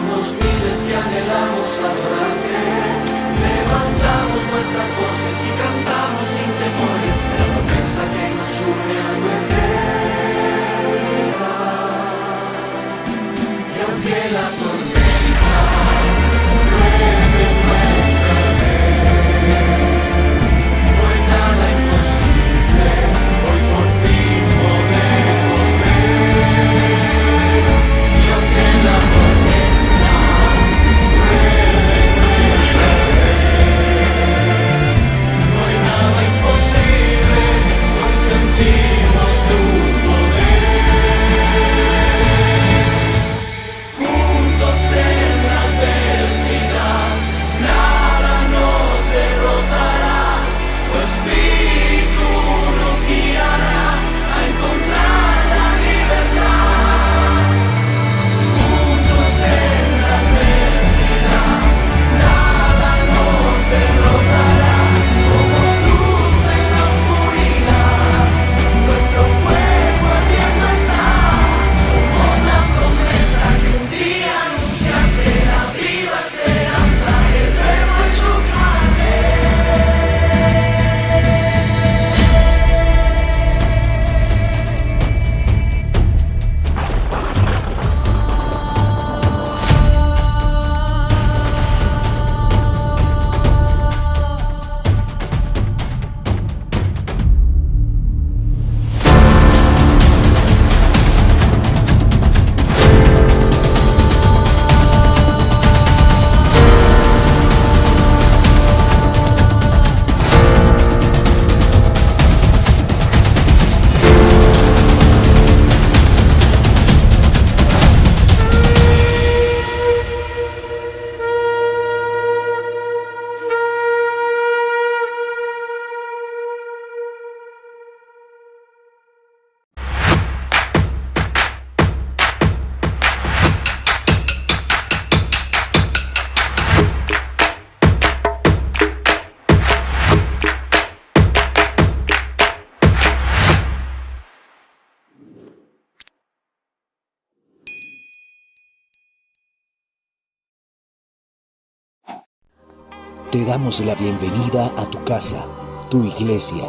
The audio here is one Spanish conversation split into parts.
Somos miles que anhelamos adorarte. Levantamos nuestras voces y cantamos sin temores la promesa que nos une a tu eternidad. Y aunque la tormenta ruede nuestra fe, no hay nada imposible, hoy por fin podemos ver. Y aunque la tormenta ruede nuestra fe, no hay nada imposible, hoy sentimos tu poder. Juntos en la adversidad, nada nos derrotará. Tu espíritu nos guiará a encontrar la libertad. Juntos en la adversidad, nada nos derrotará. Somos luz en la oscuridad, nuestro fuego ardiendo está. Somos la promesa que un día anunciaste, la viva esperanza, el verbo hecho carne. Te damos la bienvenida a tu casa, tu iglesia,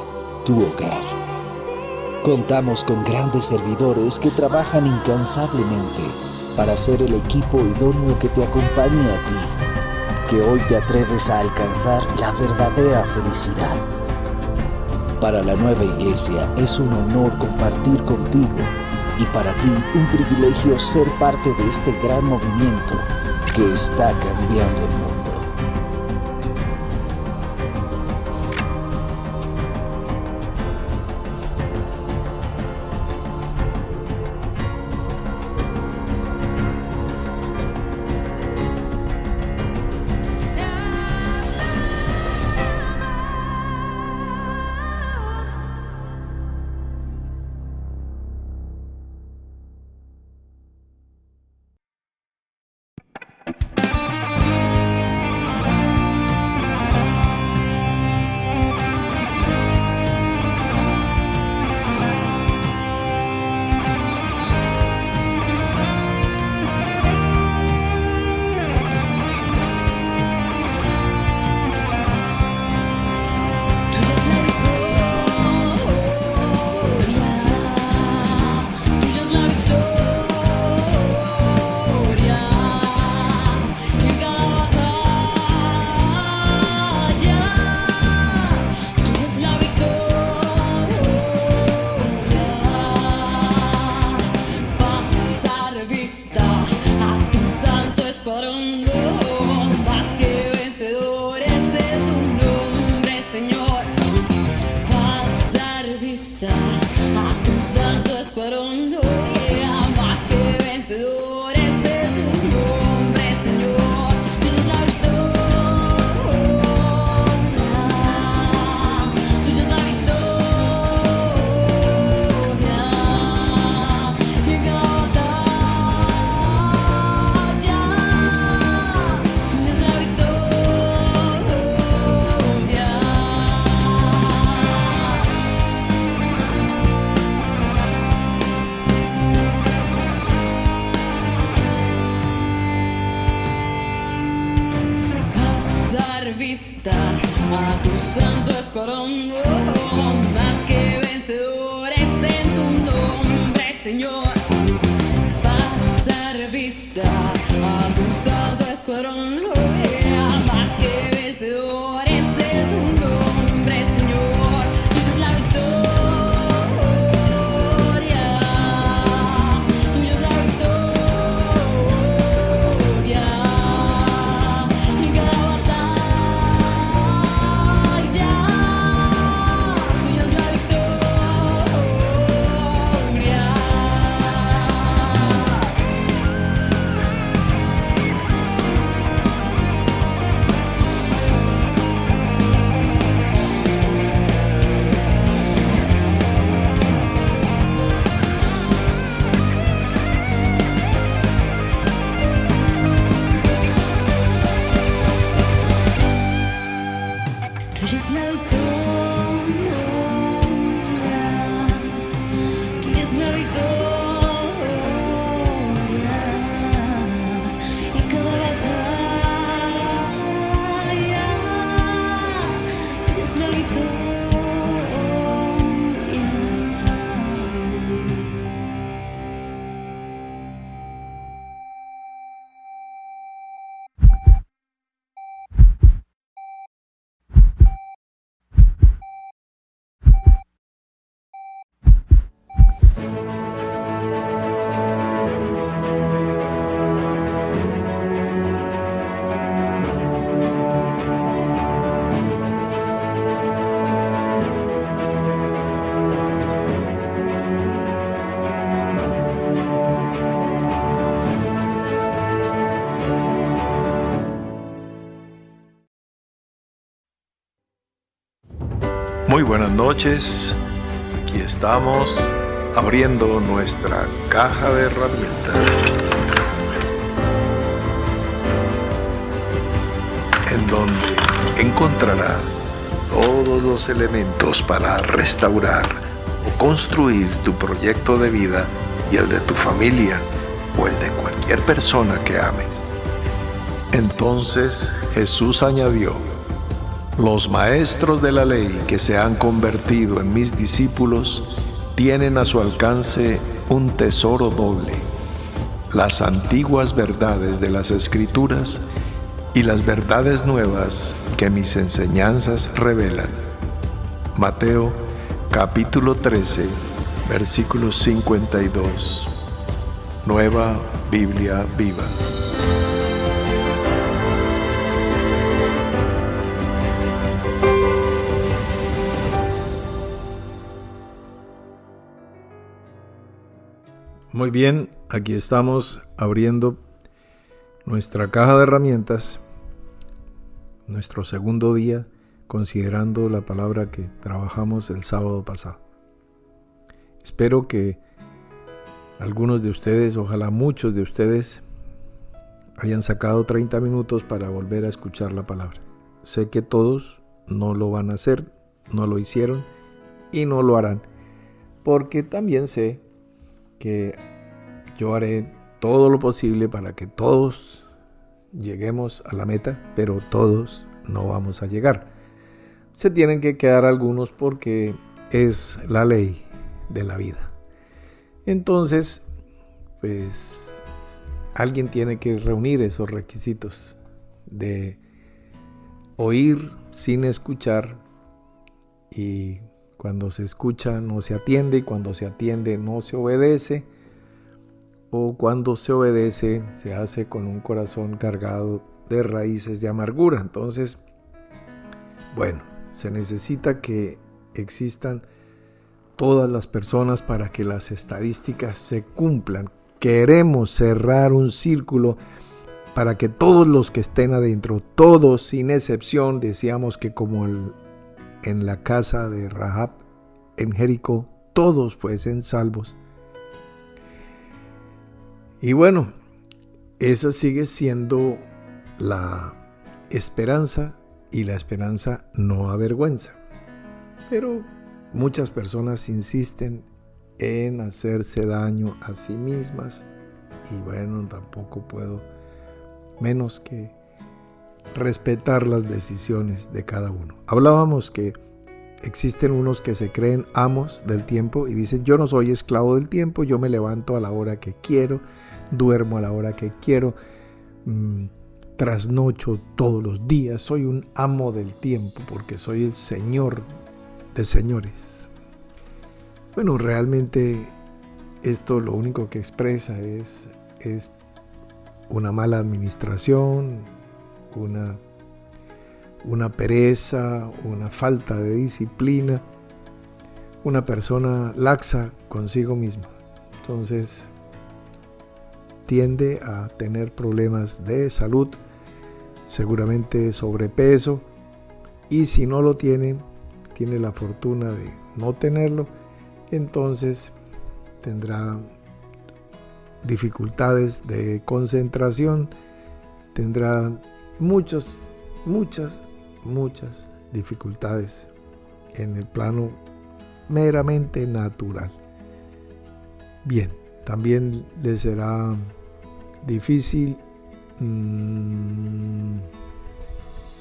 tu hogar. Contamos con grandes servidores que trabajan incansablemente para ser el equipo idóneo que te acompañe a ti, que hoy te atreves a alcanzar la verdadera felicidad. Para la nueva iglesia es un honor compartir contigo y para ti un privilegio ser parte de este gran movimiento que está cambiando el mundo. vista a tu santo escuadrón, más que vencedores en tu nombre, Señor. Pasar vista a tu santo escuadrón, más que vencedores en tu nombre, Señor. Tuya es la victoria, tuya es la victoria. En cada batalla, tuya es la victoria. Tuya es la victoria, tuya es la victoria, y cada batalla, tuya es la victoria. Muy buenas noches, aquí estamos abriendo nuestra caja de herramientas, en donde encontrarás todos los elementos para restaurar o construir tu proyecto de vida y el de tu familia o el de cualquier persona que ames. Entonces Jesús añadió: los maestros de la ley que se han convertido en mis discípulos tienen a su alcance un tesoro doble: las antiguas verdades de las Escrituras y las verdades nuevas que mis enseñanzas revelan. Mateo capítulo 13, versículo 52. Nueva Biblia Viva. Muy bien, aquí estamos abriendo nuestra caja de herramientas, nuestro segundo día, considerando la palabra que trabajamos el sábado pasado. Espero que algunos de ustedes, ojalá muchos de ustedes, hayan sacado 30 minutos para volver a escuchar la palabra. Sé que todos no lo van a hacer, no lo hicieron y no lo harán, porque también sé que yo haré todo lo posible para que todos lleguemos a la meta, pero todos no vamos a llegar. Se tienen que quedar algunos porque es la ley de la vida. Entonces, pues alguien tiene que reunir esos requisitos de oír sin escuchar, y cuando se escucha no se atiende, y cuando se atiende no se obedece, o cuando se obedece se hace con un corazón cargado de raíces de amargura. Entonces, bueno, se necesita que existan todas las personas para que las estadísticas se cumplan. Queremos cerrar un círculo para que todos los que estén adentro, todos sin excepción, decíamos que como en la casa de Rahab en Jericó, todos fuesen salvos. Y bueno, esa sigue siendo la esperanza, y la esperanza no avergüenza. Pero muchas personas insisten en hacerse daño a sí mismas, y bueno, tampoco puedo menos que respetar las decisiones de cada uno. Hablábamos que existen unos que se creen amos del tiempo y dicen: yo no soy esclavo del tiempo, yo me levanto a la hora que quiero, duermo a la hora que quiero, trasnocho todos los días, soy un amo del tiempo porque soy el señor de señores. Bueno, realmente esto lo único que expresa es una mala administración, una pereza, una falta de disciplina, una persona laxa consigo misma. Entonces tiende a tener problemas de salud, seguramente sobrepeso, y si no lo tiene la fortuna de no tenerlo, entonces tendrá dificultades de concentración, tendrá muchas dificultades en el plano meramente natural. Bien, también le será difícil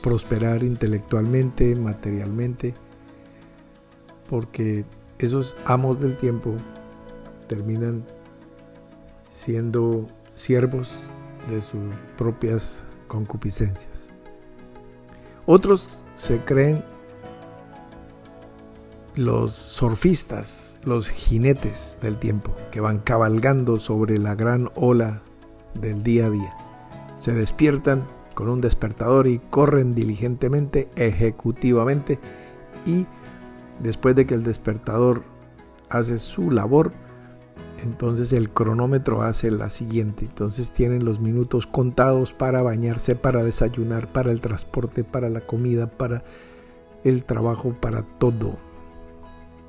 prosperar intelectualmente, materialmente, porque esos amos del tiempo terminan siendo siervos de sus propias concupiscencias. Otros se creen los surfistas, los jinetes del tiempo, que van cabalgando sobre la gran ola del día a día. Se despiertan con un despertador y corren diligentemente, ejecutivamente, y después de que el despertador hace su labor, entonces el cronómetro hace la siguiente. Entonces tienen los minutos contados para bañarse, para desayunar, para el transporte, para la comida, para el trabajo, para todo.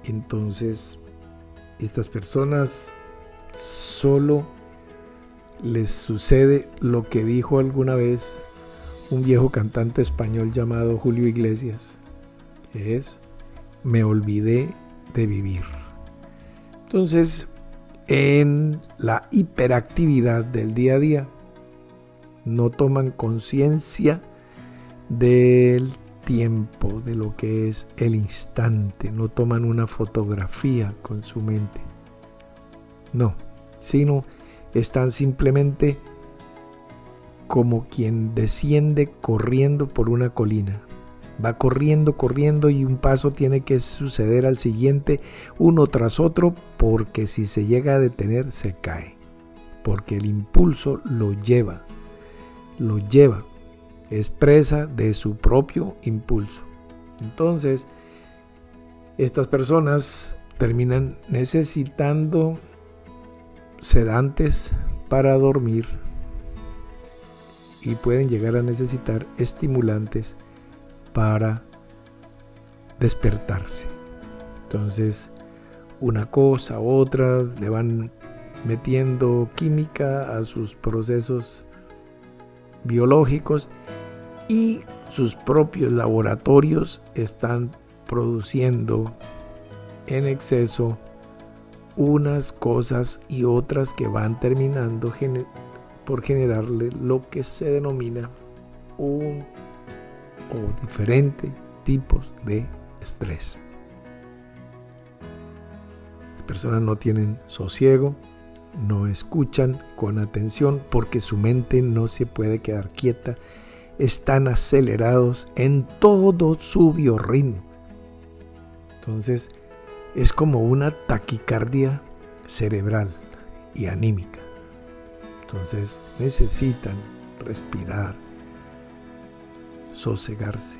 Entonces estas personas solo les sucede lo que dijo alguna vez un viejo cantante español llamado Julio Iglesias, que es: me olvidé de vivir. Entonces, en la hiperactividad del día a día, no toman conciencia del tiempo, de lo que es el instante, no toman una fotografía con su mente, no, sino están simplemente como quien desciende corriendo por una colina. Va corriendo y un paso tiene que suceder al siguiente, uno tras otro, porque si se llega a detener se cae, porque el impulso lo lleva, es presa de su propio impulso. Entonces estas personas terminan necesitando sedantes para dormir y pueden llegar a necesitar estimulantes para despertarse. Entonces, una cosa u otra le van metiendo química a sus procesos biológicos y sus propios laboratorios están produciendo en exceso unas cosas y otras que van terminando por generarle lo que se denomina diferentes tipos de estrés. Las personas no tienen sosiego, no escuchan con atención porque su mente no se puede quedar quieta, están acelerados en todo su biorritmo. Entonces es como una taquicardia cerebral y anímica. Entonces necesitan respirar, sosegarse,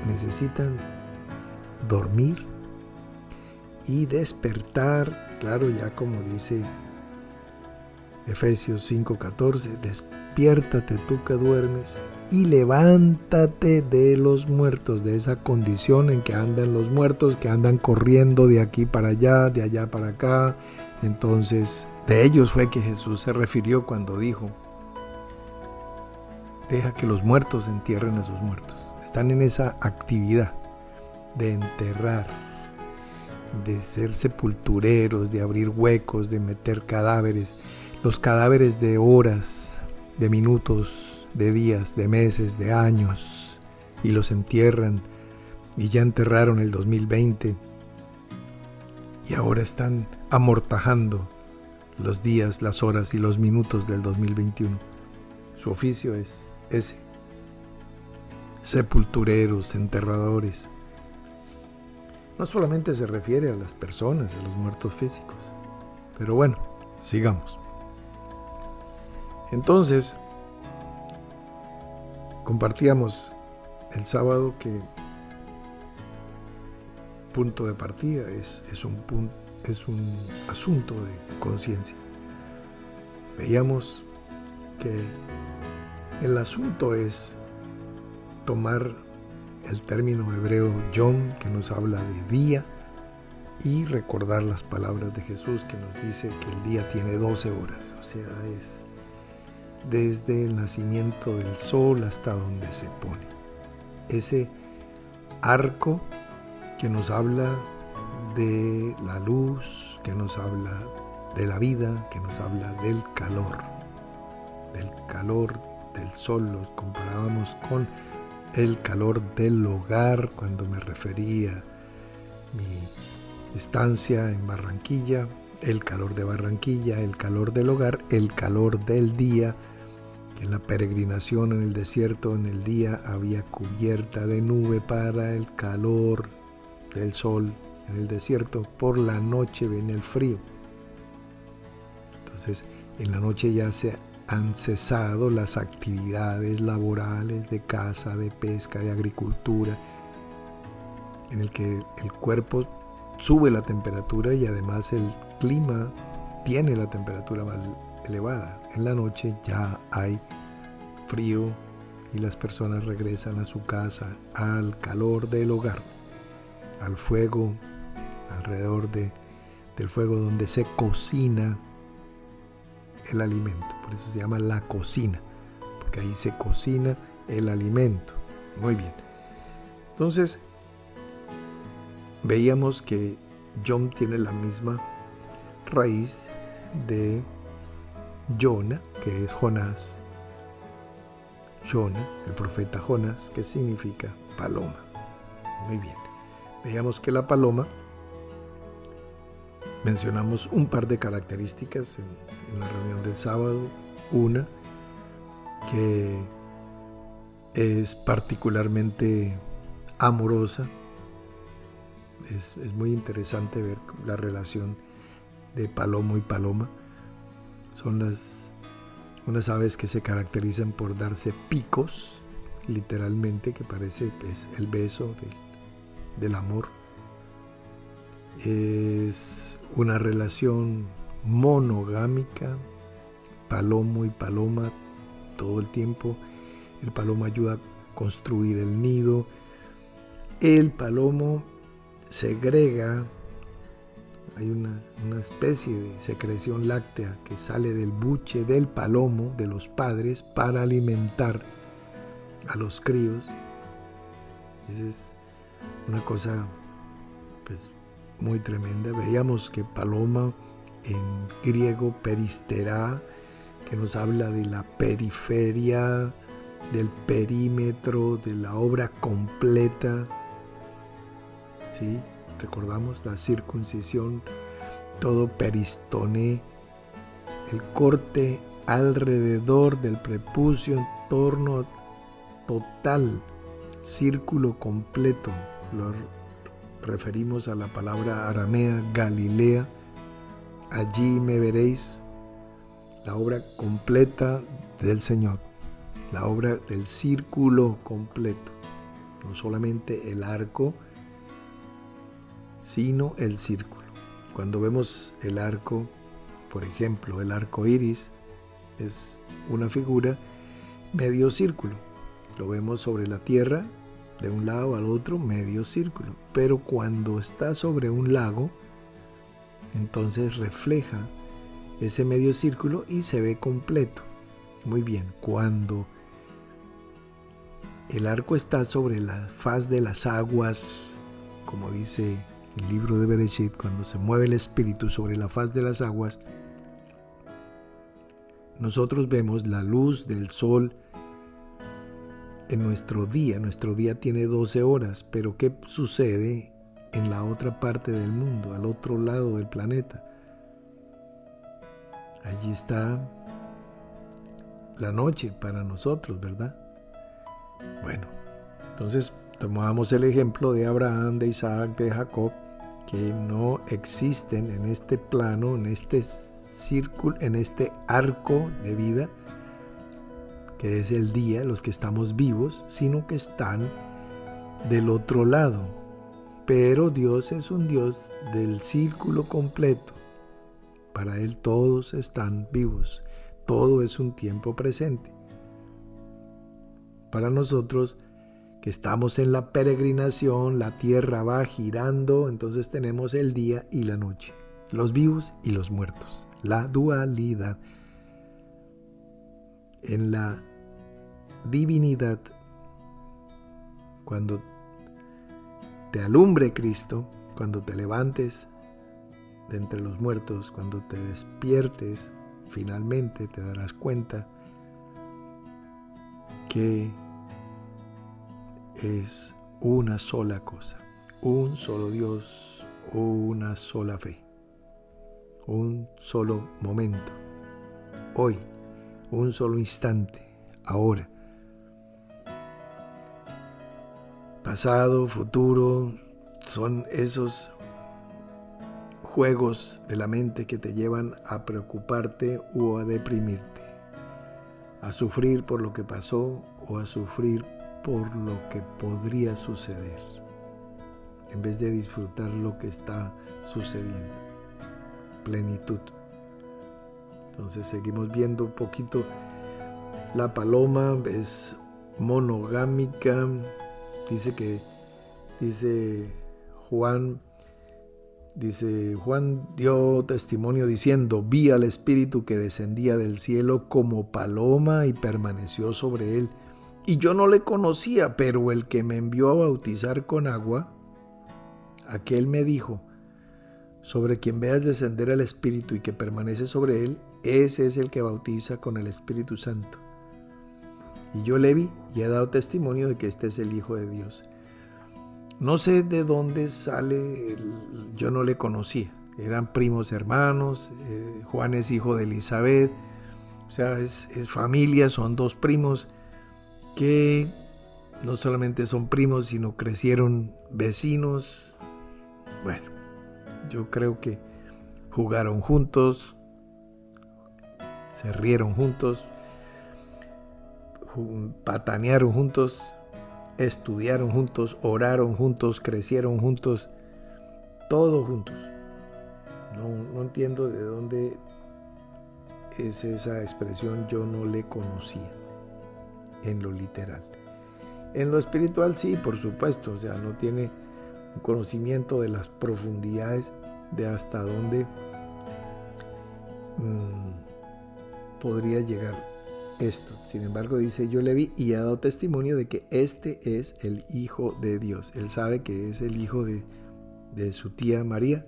necesitan dormir y despertar, claro, ya como dice Efesios 5:14, despiértate tú que duermes y levántate de los muertos, de esa condición en que andan los muertos, que andan corriendo de aquí para allá, de allá para acá. Entonces, de ellos fue que Jesús se refirió cuando dijo: deja que los muertos entierren a sus muertos. Están en esa actividad de enterrar, de ser sepultureros, de abrir huecos, de meter cadáveres, los cadáveres de horas, de minutos, de días, de meses, de años, y los entierran, y ya enterraron el 2020, y ahora están amortajando los días, las horas y los minutos del 2021. Su oficio es ese: sepultureros, enterradores. No solamente se refiere a las personas, a los muertos físicos. Pero bueno, sigamos. Entonces, compartíamos el sábado que punto de partida es un asunto de conciencia. Veíamos que el asunto es tomar el término hebreo yom, que nos habla de día, y recordar las palabras de Jesús, que nos dice que el día tiene 12 horas, o sea, es desde el nacimiento del sol hasta donde se pone. Ese arco que nos habla de la luz, que nos habla de la vida, que nos habla del calor del sol. Lo comparábamos con el calor del hogar cuando me refería a mi estancia en Barranquilla, el calor de Barranquilla, el calor del hogar, el calor del día. En la peregrinación en el desierto, en el día había cubierta de nube para el calor del sol en el desierto. Por la noche viene el frío. Entonces, en la noche ya se han cesado las actividades laborales de caza, de pesca, de agricultura, en el que el cuerpo sube la temperatura y además el clima tiene la temperatura más elevada. En la noche ya hay frío y las personas regresan a su casa, al calor del hogar, al fuego, alrededor del fuego donde se cocina el alimento. Por eso se llama la cocina, porque ahí se cocina el alimento. Muy bien. Entonces, veíamos que Yom tiene la misma raíz de Jonah, que es Jonás. Jonah, el profeta Jonás, que significa paloma. Muy bien. Veíamos que la paloma, mencionamos un par de características en la reunión del sábado. Una, que es particularmente amorosa. Es muy interesante ver la relación de palomo y paloma. Son unas aves que se caracterizan por darse picos, literalmente, que parece pues, el beso del amor. Es una relación monogámica, palomo y paloma todo el tiempo. El palomo ayuda a construir el nido. El palomo segrega, hay una especie de secreción láctea que sale del buche del palomo, de los padres, para alimentar a los críos. Esa es una cosa pues, muy tremenda. Veíamos que paloma en griego peristerá, que nos habla de la periferia, del perímetro, de la obra completa. ¿Sí? Recordamos la circuncisión, todo peristoné, el corte alrededor del prepucio, en torno total, círculo completo. Lo referimos a la palabra aramea Galilea. Allí me veréis, la obra completa del Señor, la obra del círculo completo, no solamente el arco, sino el círculo. Cuando vemos el arco, por ejemplo, el arco iris es una figura medio círculo. Lo vemos sobre la tierra, de un lado al otro, medio círculo. Pero cuando está sobre un lago, entonces refleja ese medio círculo y se ve completo. Muy bien, cuando el arco está sobre la faz de las aguas, como dice el libro de Bereshit, cuando se mueve el espíritu sobre la faz de las aguas, nosotros vemos la luz del sol en nuestro día. Nuestro día tiene 12 horas, pero ¿qué sucede en la otra parte del mundo, al otro lado del planeta? Allí está la noche para nosotros, ¿verdad? Bueno, entonces tomamos el ejemplo de Abraham, de Isaac, de Jacob, que no existen en este plano, en este círculo, en este arco de vida, que es el día, los que estamos vivos, sino que están del otro lado. Pero Dios es un Dios del círculo completo. Para Él todos están vivos. Todo es un tiempo presente. Para nosotros que estamos en la peregrinación, la tierra va girando, entonces tenemos el día y la noche, los vivos y los muertos, la dualidad. En la divinidad, cuando te alumbre Cristo, cuando te levantes de entre los muertos, cuando te despiertes, finalmente te darás cuenta que es una sola cosa, un solo Dios, una sola fe, un solo momento, hoy, un solo instante, ahora. Pasado, futuro, son esos juegos de la mente que te llevan a preocuparte o a deprimirte, a sufrir por lo que pasó o a sufrir por lo que podría suceder, en vez de disfrutar lo que está sucediendo, plenitud. Entonces seguimos viendo un poquito. La paloma es monogámica, Juan dio testimonio diciendo: vi al Espíritu que descendía del cielo como paloma y permaneció sobre él. Y yo no le conocía, pero el que me envió a bautizar con agua, aquel me dijo: sobre quien veas descender el Espíritu y que permanece sobre él, ese es el que bautiza con el Espíritu Santo. Y yo le vi y he dado testimonio de que este es el Hijo de Dios. No sé de dónde sale, yo no le conocía. Eran primos hermanos, Juan es hijo de Elizabeth, o sea, es familia, son dos primos que no solamente son primos, sino crecieron vecinos. Bueno, yo creo que jugaron juntos, se rieron juntos, patanearon juntos, estudiaron juntos, oraron juntos, crecieron juntos, todo juntos. No entiendo de dónde es esa expresión, yo no le conocía, en lo literal. En lo espiritual sí, por supuesto, o sea, no tiene un conocimiento de las profundidades de hasta dónde podría llegar esto. Sin embargo, dice: yo le vi y ha dado testimonio de que este es el Hijo de Dios. Él sabe que es el hijo de su tía María.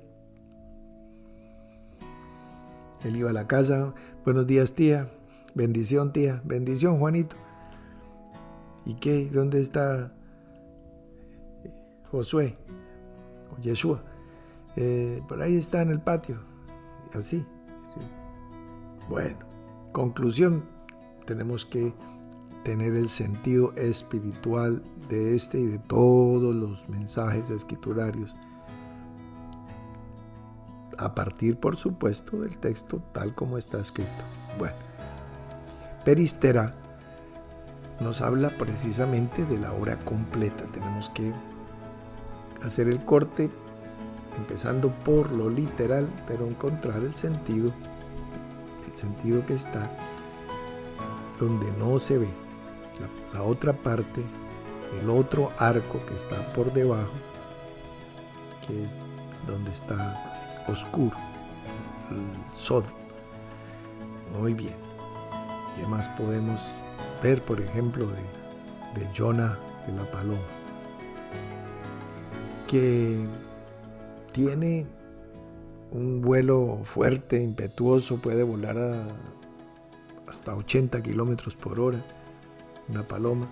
Él iba a la casa: buenos días, tía, bendición, tía, bendición, Juanito. ¿Y qué? ¿Dónde está Josué o Yeshua? Por ahí está en el patio. Así. Sí. Bueno, conclusión: tenemos que tener el sentido espiritual de este y de todos los mensajes escriturarios, a partir, por supuesto, del texto tal como está escrito. Bueno, Peristera nos habla precisamente de la hora completa. Tenemos que hacer el corte empezando por lo literal, pero encontrar el sentido que está donde no se ve, la otra parte, el otro arco que está por debajo, que es donde está oscuro, el Sod. Muy bien. ¿Qué más podemos ver, por ejemplo, de Jonah y la paloma? Que tiene un vuelo fuerte, impetuoso, puede volar hasta 80 kilómetros por hora, una paloma,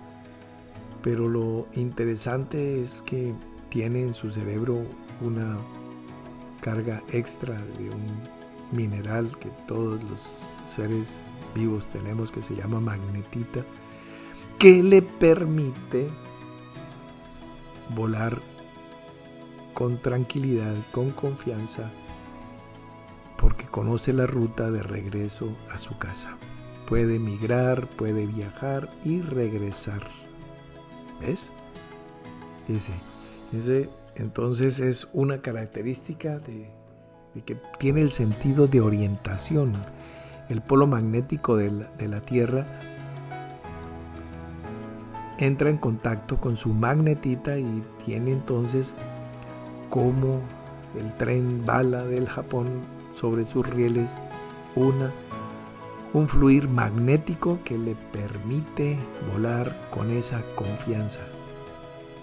pero lo interesante es que tiene en su cerebro una carga extra de un mineral que todos los seres vivos tenemos, que se llama magnetita, que le permite volar con tranquilidad, con confianza, porque conoce la ruta de regreso a su casa. Puede migrar, puede viajar y regresar. ¿Ves? Ese entonces es una característica de que tiene el sentido de orientación. El polo magnético de la Tierra entra en contacto con su magnetita y tiene entonces como el tren bala del Japón sobre sus rieles un fluir magnético que le permite volar con esa confianza.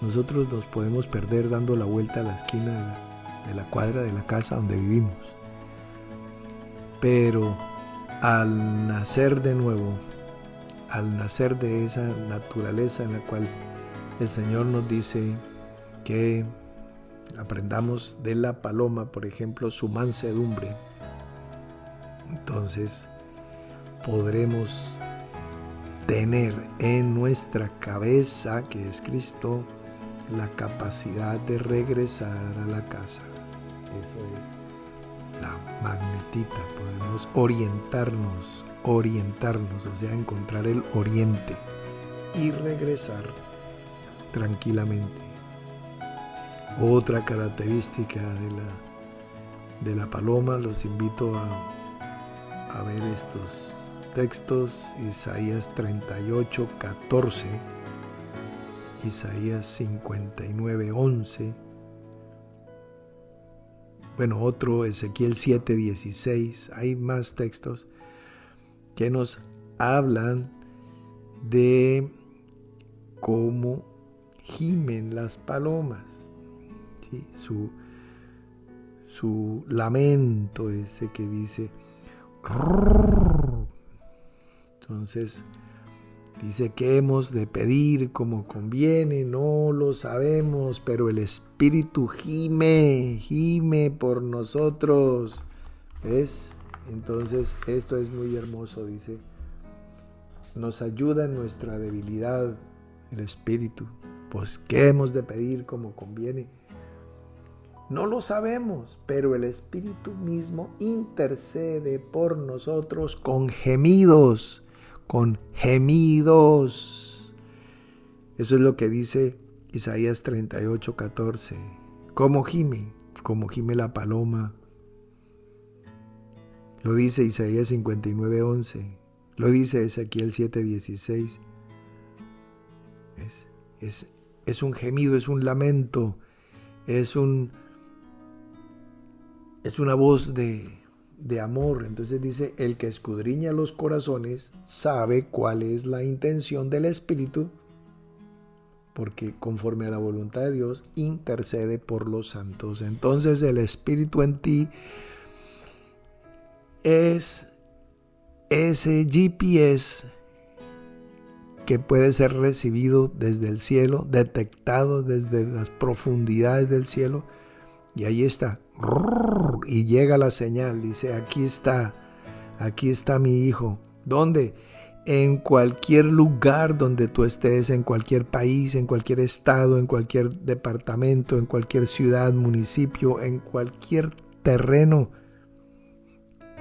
Nosotros nos podemos perder dando la vuelta a la esquina de la cuadra de la casa donde vivimos, pero al nacer de nuevo, al nacer de esa naturaleza en la cual el Señor nos dice que aprendamos de la paloma, por ejemplo, su mansedumbre, entonces podremos tener en nuestra cabeza, que es Cristo, la capacidad de regresar a la casa. Eso es la magnetita. Podemos orientarnos, o sea, encontrar el oriente y regresar tranquilamente. Otra característica de la paloma, los invito a ver estos textos: Isaías 38:14, Isaías 59:11, otro Ezequiel 7:16. Hay más textos que nos hablan de cómo gimen las palomas, ¿sí? Su lamento ese que dice. Entonces dice que hemos de pedir como conviene, no lo sabemos, pero el Espíritu gime por nosotros. ¿Ves? Entonces esto es muy hermoso, dice. Nos ayuda en nuestra debilidad el Espíritu. Pues ¿qué hemos de pedir como conviene? No lo sabemos, pero el Espíritu mismo intercede por nosotros con gemidos. Eso es lo que dice Isaías 38:14. ¿Cómo gime? Como gime la paloma. Lo dice Isaías 59:11. Lo dice Ezequiel 7:16. Es un gemido, es un lamento, es una voz de amor. Entonces dice: el que escudriña los corazones sabe cuál es la intención del Espíritu, porque conforme a la voluntad de Dios intercede por los santos. Entonces el Espíritu en ti es ese GPS que puede ser recibido desde el cielo, detectado desde las profundidades del cielo, y ahí está, y llega la señal, dice: aquí está mi hijo. ¿Dónde? En cualquier lugar donde tú estés, en cualquier país, en cualquier estado, en cualquier departamento, en cualquier ciudad, municipio, en cualquier terreno,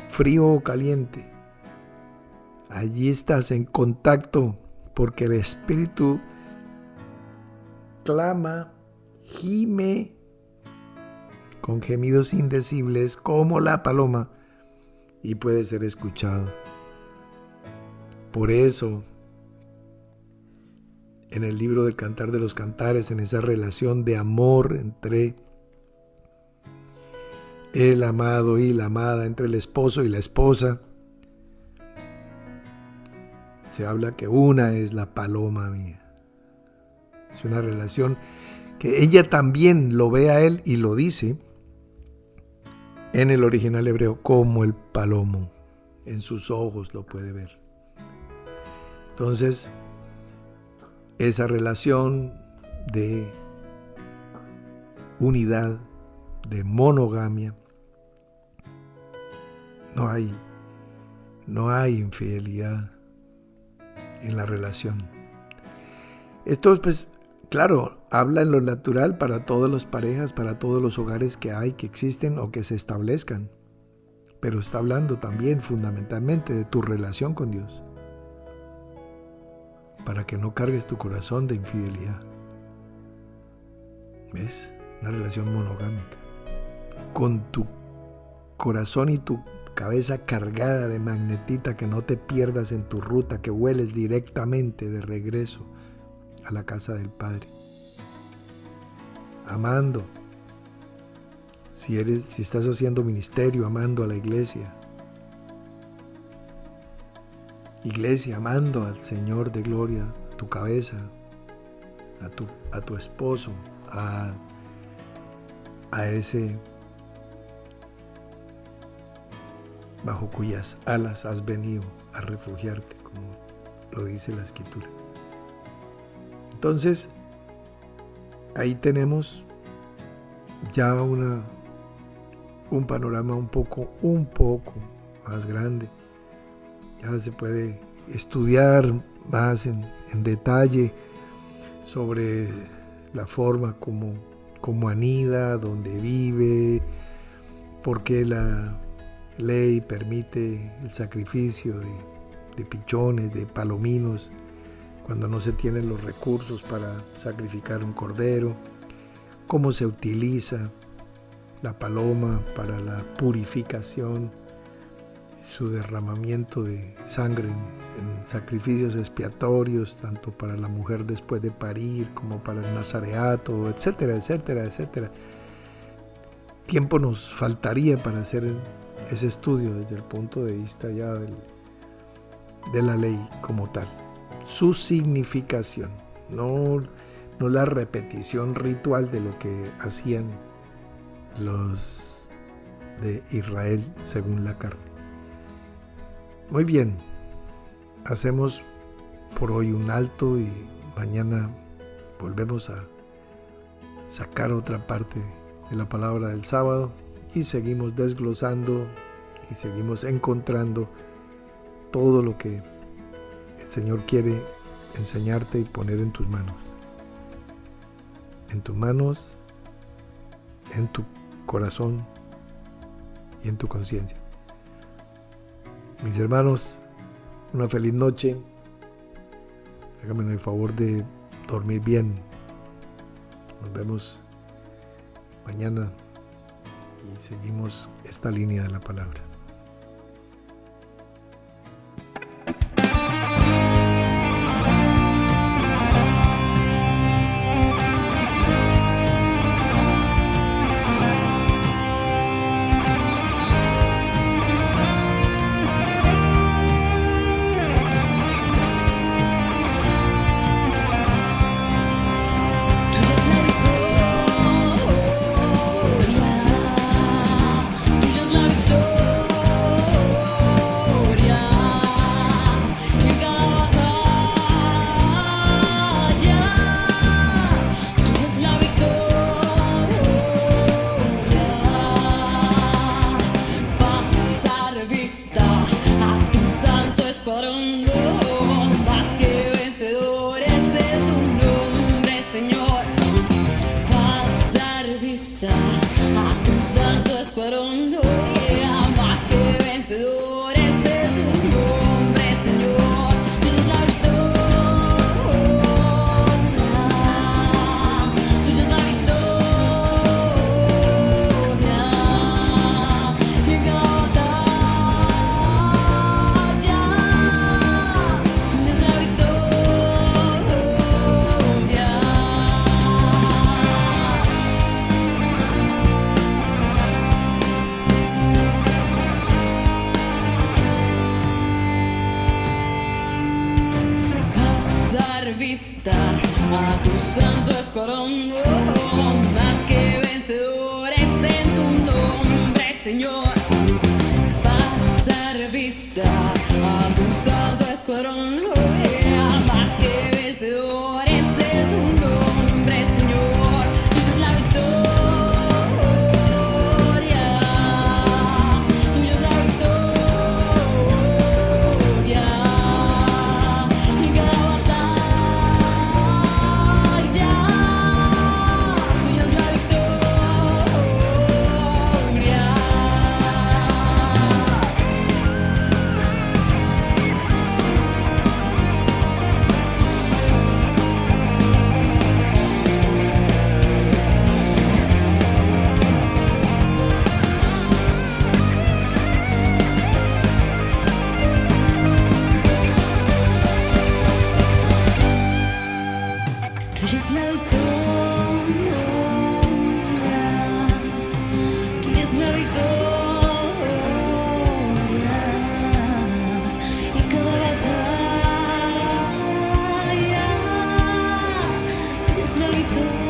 frío o caliente. Allí estás en contacto, porque el Espíritu clama, gime con gemidos indecibles como la paloma, y puede ser escuchado. Por eso, en el libro del Cantar de los Cantares, en esa relación de amor entre el amado y la amada, entre el esposo y la esposa, se habla que una es la paloma mía. Es una relación que ella también lo ve a él y lo dice en el original hebreo como el palomo. En sus ojos lo puede ver. Entonces, esa relación de unidad, de monogamia. No hay infidelidad en la relación. Esto, pues, claro, habla en lo natural para todas las parejas, para todos los hogares que existen o que se establezcan. Pero está hablando también fundamentalmente de tu relación con Dios, para que no cargues tu corazón de infidelidad. ¿Ves? Una relación monogámica. Con tu corazón y tu cabeza cargada de magnetita, que no te pierdas en tu ruta, que vueles directamente de regreso a la casa del Padre. Amando. Si estás haciendo ministerio, amando a la iglesia. Iglesia, amando al Señor de gloria, a tu cabeza, a tu esposo, a ese bajo cuyas alas has venido a refugiarte, como lo dice la Escritura. Entonces, ahí tenemos ya un panorama un poco más grande. Ya se puede estudiar más en detalle sobre la forma como anida, dónde vive, por qué la ley permite el sacrificio de pichones, de palominos, cuando no se tienen los recursos para sacrificar un cordero, cómo se utiliza la paloma para la purificación, su derramamiento de sangre en sacrificios expiatorios, tanto para la mujer después de parir como para el nazareato, etcétera, etcétera, etcétera. Tiempo nos faltaría para hacer ese estudio desde el punto de vista ya de la ley como tal. Su significación, no la repetición ritual de lo que hacían los de Israel según la carne. Muy bien, hacemos por hoy un alto y mañana volvemos a sacar otra parte de la palabra del sábado y seguimos desglosando y seguimos encontrando todo lo que el Señor quiere enseñarte y poner en tus manos. En tus manos, en tu corazón y en tu conciencia. Mis hermanos, una feliz noche. Háganme el favor de dormir bien. Nos vemos mañana y seguimos esta línea de la palabra. A tu santo escuadrón, más que vencedores en tu nombre, Señor. Pasar vista a tu santo escuadrón, más que vencedores. Tú ya es la victoria, tú ya es la victoria, y cada batalla, tú ya es la victoria.